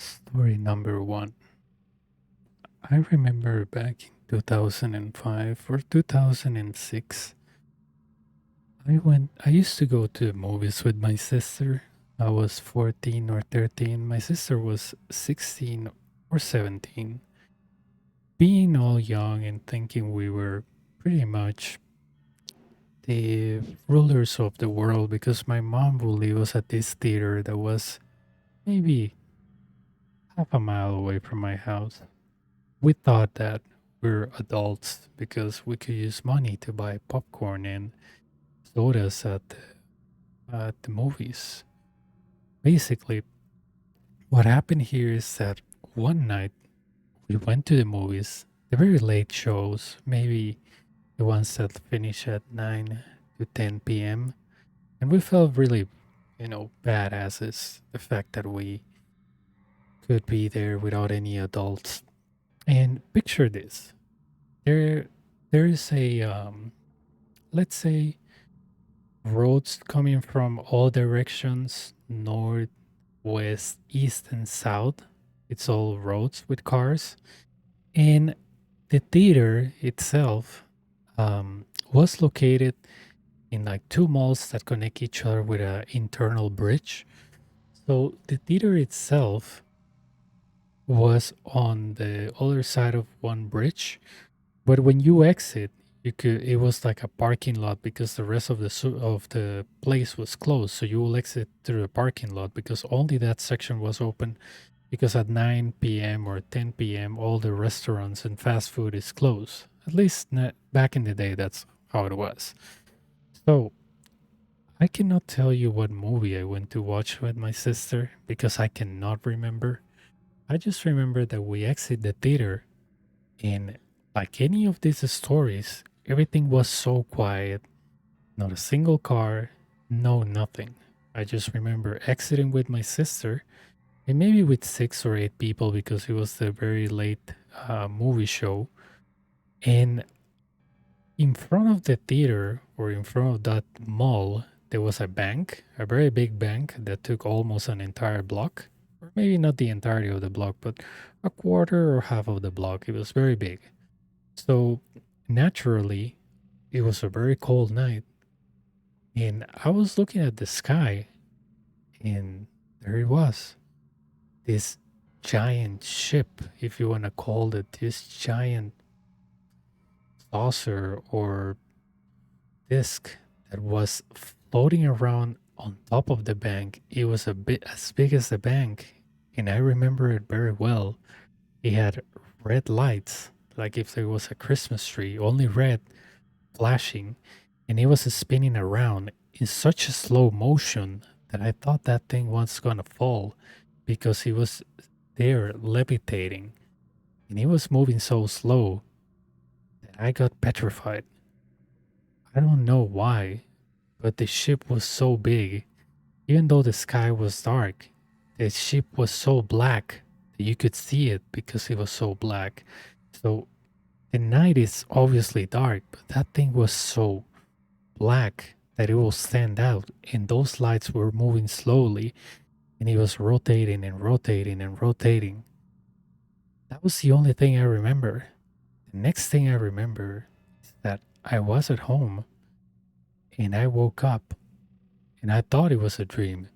Story number one. I remember back in 2005 or 2006, I used to go to movies with my sister. I was 14 or 13. My sister was 16 or 17. Being all young and thinking we were pretty much the rulers of the world because my mom would leave us at this theater that was maybe half a mile away from my house. We thought that we're adults because we could use money to buy popcorn and sodas at the movies. Basically, what happened here is that one night we went to the movies, the very late shows, maybe the ones that finish at 9 to 10 p.m. And we felt really, badasses. The fact that we could be there without any adults. And picture this. There, there is let's say, roads coming from all directions, north, west, east, and south. It's all roads with cars. And the theater itself was located in like two malls that connect each other with an internal bridge. So the theater itself was on the other side of one bridge. But when you exit, it was like a parking lot because the rest of the place was closed. So you will exit through the parking lot because only that section was open because at 9 p.m. or 10 p.m. all the restaurants and fast food is closed. At least back in the day, that's how it was. So I cannot tell you what movie I went to watch with my sister because I cannot remember. I just remember that we exit the theater and like any of these stories, everything was so quiet, not a single car, no nothing. I just remember exiting with my sister and maybe with 6 or 8 people because it was the very late movie show. And in front of the theater or in front of that mall, there was a bank, a very big bank that took almost an entire block. Or maybe not the entirety of the block, but a quarter or half of the block. It was very big. So naturally, it was a very cold night, and I was looking at the sky, and there it was. This giant ship, if you want to call it, this giant saucer or disc that was floating around on top of the bank. It was a bit as big as the bank, and I remember it very well. It had red lights, like if there was a Christmas tree, only red, flashing, and it was spinning around in such a slow motion that I thought that thing was gonna fall because it was there levitating and it was moving so slow that I got petrified. I don't know why, but the ship was so big. Even though the sky was dark, the ship was so black that you could see it because it was so black. So the night is obviously dark, but that thing was so black that it will stand out, and those lights were moving slowly, and it was rotating and rotating and rotating. That was the only thing I remember. The next thing I remember is that I was at home and I woke up and I thought it was a dream.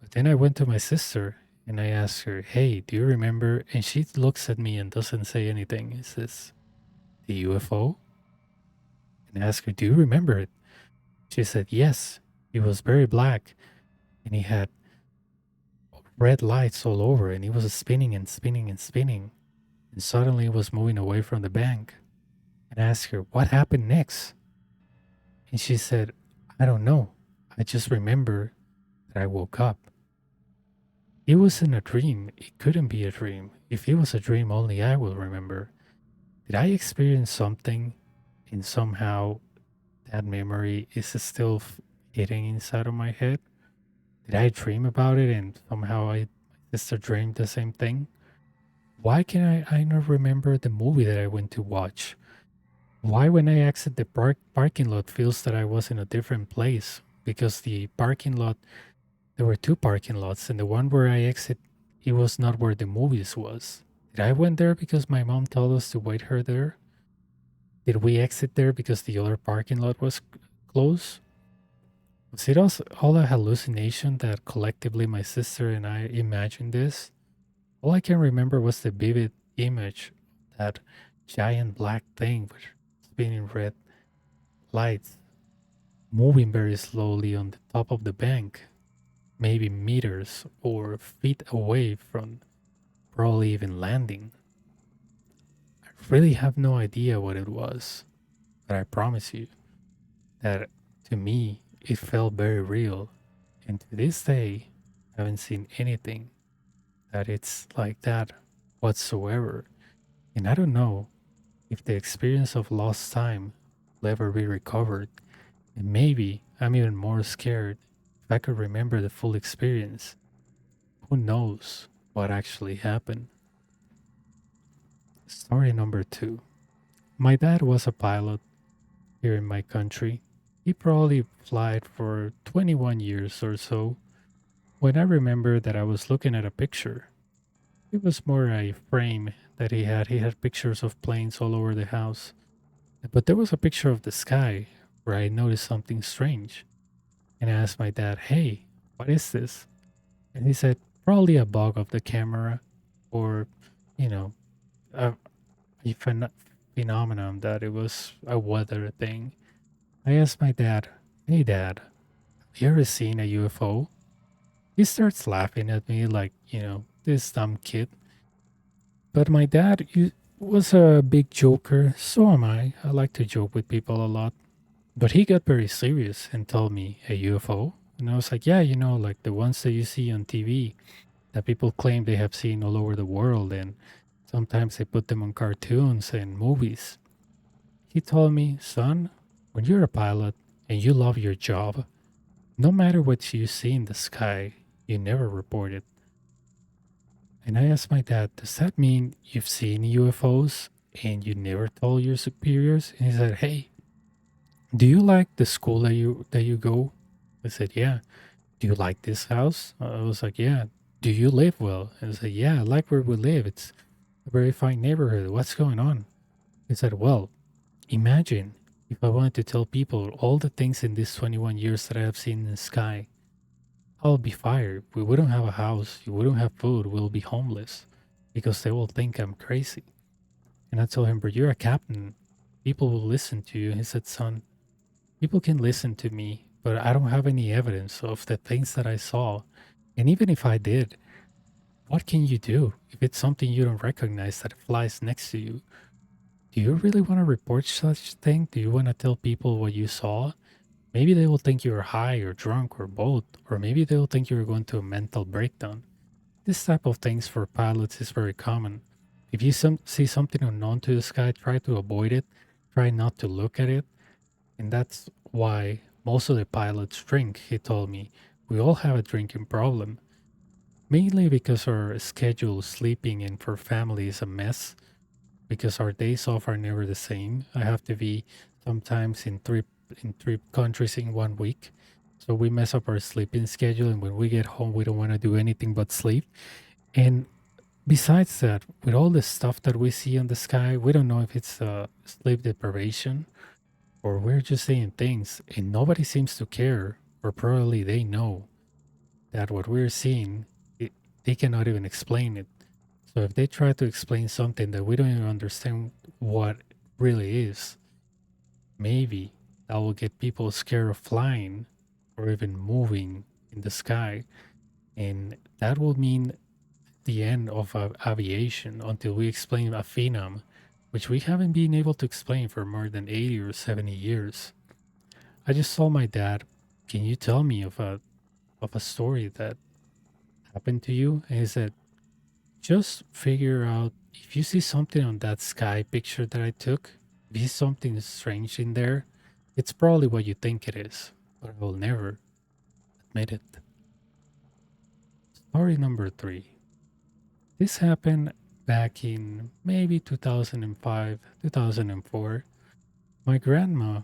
But then I went to my sister and I asked her, "Hey, do you remember?" And she looks at me and doesn't say anything. It says, "The UFO?" And I asked her, "Do you remember it?" She said, "Yes. It was very black and it had red lights all over and it was spinning and spinning and spinning. And suddenly it was moving away from the bank." And I asked her, "What happened next?" And she said, "I don't know. I just remember that I woke up. It wasn't a dream. It couldn't be a dream. If it was a dream, only I will remember. Did I experience something and somehow that memory is still hitting inside of my head? Did I dream about it and somehow my sister dreamed the same thing? Why can I not remember the movie that I went to watch? Why, when I exit the parking lot, feels that I was in a different place? Because the parking lot, there were two parking lots, and the one where I exit it was not where the movies was. Did I went there because my mom told us to wait her there? Did we exit there because the other parking lot was closed? Was it also all a hallucination that collectively my sister and I imagined this? All I can remember was the vivid image of that giant black thing with spinning red lights moving very slowly on the top of the bank, maybe meters or feet away from probably even landing. I really have no idea what it was, but I promise you that to me it felt very real. And to this day, I haven't seen anything that it's like that whatsoever. And I don't know if the experience of lost time will ever be recovered. And maybe I'm even more scared if I could remember the full experience. Who knows what actually happened? Story number two. My dad was a pilot here in my country. He probably flied for 21 years or so. When I remember that I was looking at a picture, it was more a frame that he had. He had pictures of planes all over the house. But there was a picture of the sky where I noticed something strange. And I asked my dad, hey, what is this? And he said, probably a bug of the camera or, you know, a, a phenomenon that it was a weather thing. I asked my dad, hey, dad, have you ever seen a UFO? He starts laughing at me like, this dumb kid. But my dad was a big joker, so am I. I like to joke with people a lot. But he got very serious and told me a UFO. And I was like, yeah, like the ones that you see on TV that people claim they have seen all over the world. And sometimes they put them on cartoons and movies. He told me, son, when you're a pilot and you love your job, no matter what you see in the sky, you never report it. And I asked my dad, does that mean you've seen UFOs and you never told your superiors? And he said, hey, do you like the school that you go? I said, yeah. Do you like this house? I was like, yeah. Do you live well? And I said, yeah, I like where we live. It's a very fine neighborhood. What's going on? He said, well, imagine if I wanted to tell people all the things in these 21 years that I have seen in the sky. I'll be fired. We wouldn't have a house. You wouldn't have food. We'll be homeless because they will think I'm crazy. And I told him, but you're a captain. People will listen to you. He said, son, people can listen to me, but I don't have any evidence of the things that I saw. And even if I did, what can you do if it's something you don't recognize that flies next to you? Do you really want to report such thing? Do you want to tell people what you saw? Maybe they will think you're high or drunk or both, or maybe they'll think you're going to a mental breakdown. This type of things for pilots is very common. If you see something unknown to the sky, try to avoid it. Try not to look at it. And that's why most of the pilots drink, he told me. We all have a drinking problem. Mainly because our schedule, sleeping, and for family is a mess. Because our days off are never the same. I have to be sometimes in three countries in 1 week. So we mess up our sleeping schedule, and when we get home, we don't want to do anything but sleep. And besides that, with all the stuff that we see in the sky, we don't know if it's sleep deprivation or we're just saying things, and nobody seems to care, or probably they know that what we're seeing, they cannot even explain it. So if they try to explain something that we don't even understand what really is, maybe that will get people scared of flying or even moving in the sky. And that will mean the end of aviation until we explain a phenom, which we haven't been able to explain for more than 80 or 70 years. I just told my dad, can you tell me of a story that happened to you? And he said, just figure out if you see something on that sky picture that I took, if you see something strange in there, it's probably what you think it is, but I will never admit it. Story number three. This happened back in maybe 2005, 2004. My grandma,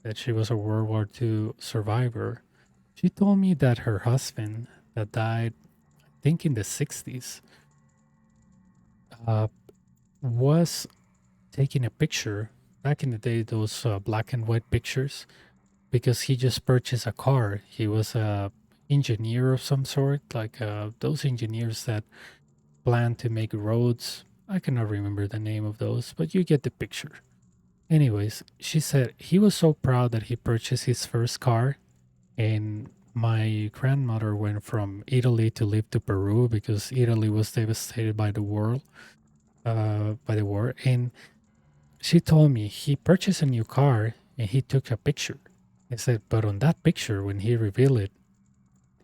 that she was a World War II survivor, she told me that her husband that died, I think in the 60s, uh, was taking a picture back in the day, those black and white pictures, because he just purchased a car. He was a engineer of some sort, like those engineers that plan to make roads. I cannot remember the name of those, but you get the picture. Anyways, she said he was so proud that he purchased his first car, and my grandmother went from Italy to live to Peru because Italy was devastated by the war. And she told me he purchased a new car and he took a picture. I said, but on that picture, when he revealed it,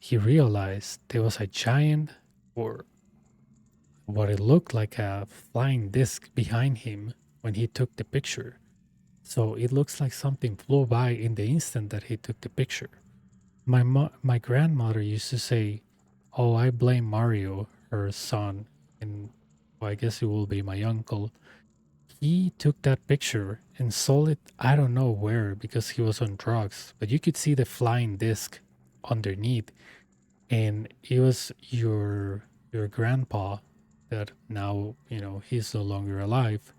he realized there was a giant, or what it looked like, a flying disc behind him when he took the picture. So it looks like something flew by in the instant that he took the picture. My grandmother used to say, "Oh, I blame Mario, her son, and well, I guess it will be my uncle. He took that picture and sold it. I don't know where because he was on drugs, but you could see the flying disc underneath, and it was your grandpa that now he's no longer alive."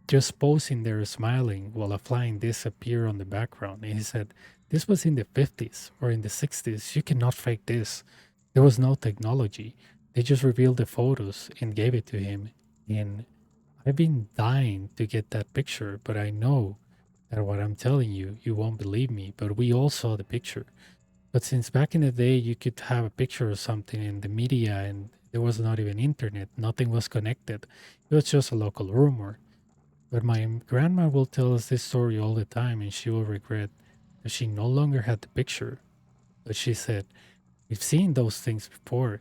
Just posing there smiling while a flying disc appeared on the background. And he said, this was in the 50s or in the 60s. You cannot fake this. There was no technology. They just revealed the photos and gave it to him. And I've been dying to get that picture, but I know that what I'm telling you, you won't believe me. But we all saw the picture. But since back in the day, you could have a picture of something in the media and there was not even internet, nothing was connected. It was just a local rumor. But my grandma will tell us this story all the time, and she will regret that she no longer had the picture. But she said, we've seen those things before.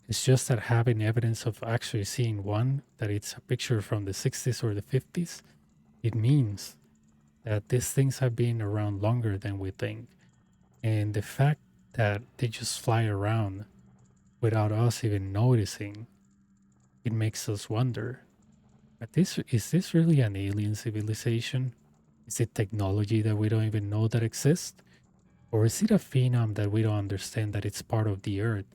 It's just that having evidence of actually seeing one, that it's a picture from the 60s or the 50s, it means that these things have been around longer than we think. And the fact that they just fly around without us even noticing, it makes us wonder, is this really an alien civilization? Is it technology that we don't even know that exists? Or is it a phenom that we don't understand that it's part of the earth?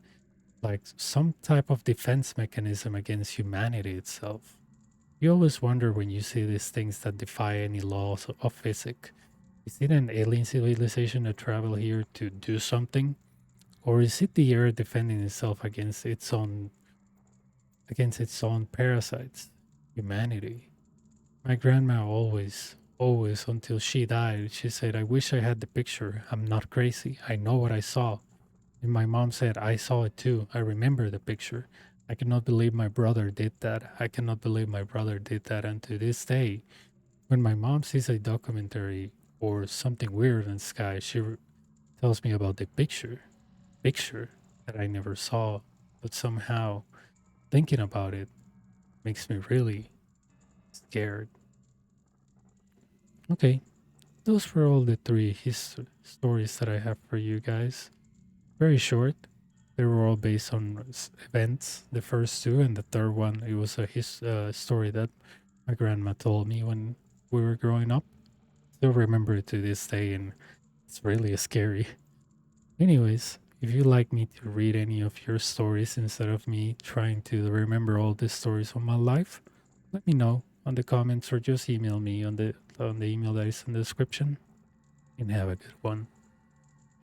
Like some type of defense mechanism against humanity itself? You always wonder when you see these things that defy any laws of physics. Is it an alien civilization that travel here to do something? Or is it the earth defending itself against its own parasites, humanity? My grandma always, until she died, she said, I wish I had the picture. I'm not crazy. I know what I saw. And my mom said, I saw it too. I remember the picture. I cannot believe my brother did that. I cannot believe my brother did that. And to this day, when my mom sees a documentary or something weird in the sky, tells me about the picture that I never saw. But somehow, thinking about it makes me really scared. Okay, those were all the three stories that I have for you guys. Very short. They were all based on events. The first two, and the third one, it was a story that my grandma told me when we were growing up. Still remember it to this day, and it's really scary. Anyways, if you'd like me to read any of your stories instead of me trying to remember all the stories of my life, let me know on the comments or just email me on the email that is in the description. And have a good one.